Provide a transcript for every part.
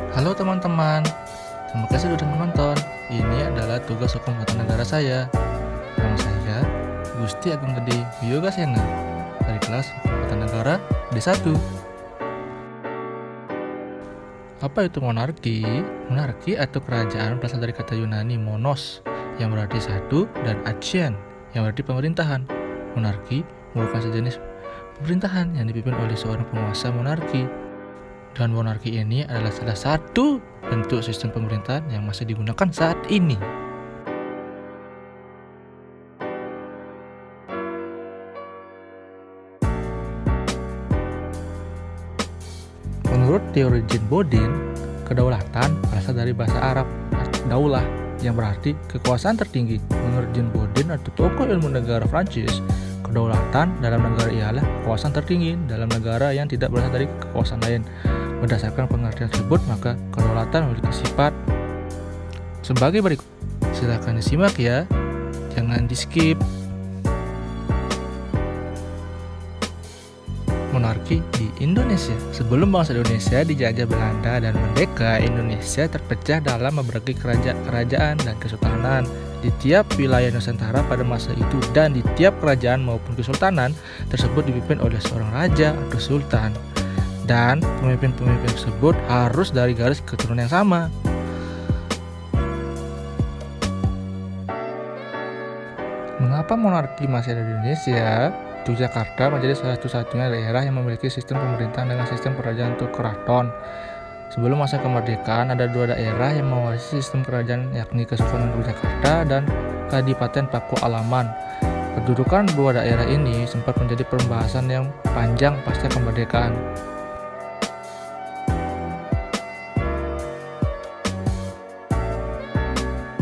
Halo teman-teman, terima kasih sudah menonton. Ini adalah tugas hukum tata negara saya. Nama saya Gusti Agung Gede Wiyogasena dari kelas Hukum Tata Negara D1. Apa itu monarki? Monarki atau kerajaan berasal dari kata Yunani monos yang berarti satu dan action yang berarti pemerintahan. Monarki merupakan sejenis pemerintahan yang dipimpin oleh seorang penguasa monarki. Dan monarki ini adalah salah satu bentuk sistem pemerintahan yang masih digunakan saat ini. Menurut teori Jean Bodin, kedaulatan berasal dari bahasa Arab daulah yang berarti kekuasaan tertinggi. Menurut Jean Bodin atau tokoh ilmu negara Prancis, kedaulatan dalam negara ialah kekuasaan tertinggi dalam negara yang tidak berasal dari kekuasaan lain. Berdasarkan pengertian tersebut, maka kedaulatan memiliki sifat sebagai berikut. Silahkan disimak ya, jangan di skip. Monarki di Indonesia. Sebelum bangsa Indonesia dijajah Belanda dan merdeka, Indonesia terpecah dalam beberapa kerajaan dan kesultanan di tiap wilayah Nusantara pada masa itu, dan di tiap kerajaan maupun kesultanan tersebut dipimpin oleh seorang raja atau sultan. Dan pemimpin-pemimpin tersebut harus dari garis keturunan yang sama. Mengapa monarki masih ada di Indonesia? Yogyakarta menjadi salah satu-satunya daerah yang memiliki sistem pemerintahan dengan sistem kerajaan atau keraton. Sebelum masa kemerdekaan, ada dua daerah yang mewarisi sistem kerajaan, yakni Kesultanan Yogyakarta dan Kadipaten Paku Alaman. Kedudukan dua daerah ini sempat menjadi pembahasan yang panjang pasca kemerdekaan.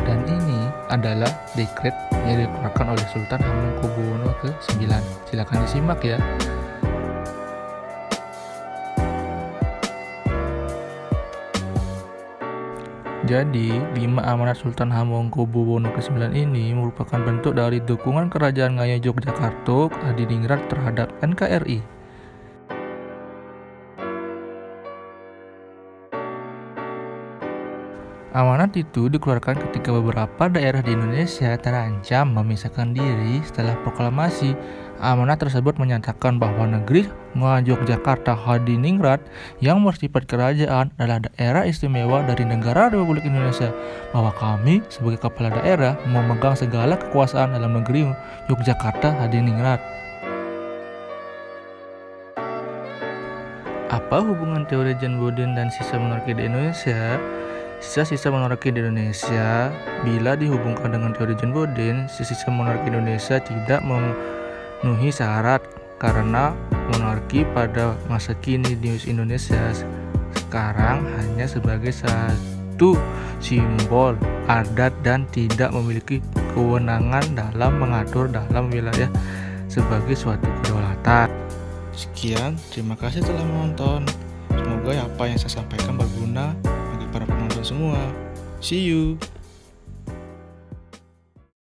Dan ini adalah dekret yang dikeluarkan oleh Sultan Hamengkubuwono ke-9. Silakan disimak ya. Jadi, 5 amanat Sultan Hamengkubuwono ke-9 ini merupakan bentuk dari dukungan Kerajaan Ngayu Yogyakarta Hadiningrat terhadap NKRI. Amanat itu dikeluarkan ketika beberapa daerah di Indonesia terancam memisahkan diri setelah proklamasi. Amanat tersebut menyatakan bahwa negeri Yogyakarta Hadiningrat yang bersifat kerajaan adalah daerah istimewa dari negara Republik Indonesia, bahwa kami sebagai kepala daerah memegang segala kekuasaan dalam negeri Yogyakarta Hadiningrat. Apa hubungan teori Jean Bodin dan sisa monarki di Indonesia? Sisa-sisa monarki di Indonesia, bila dihubungkan dengan teori Jean Bodin, sisa monarki Indonesia tidak memenuhi syarat karena monarki pada masa kini di Indonesia sekarang hanya sebagai satu simbol adat dan tidak memiliki kewenangan dalam mengatur dalam wilayah sebagai suatu kedaulatan. Sekian, terima kasih telah menonton. Semoga apa yang saya sampaikan berguna bagi para penonton semua. See you.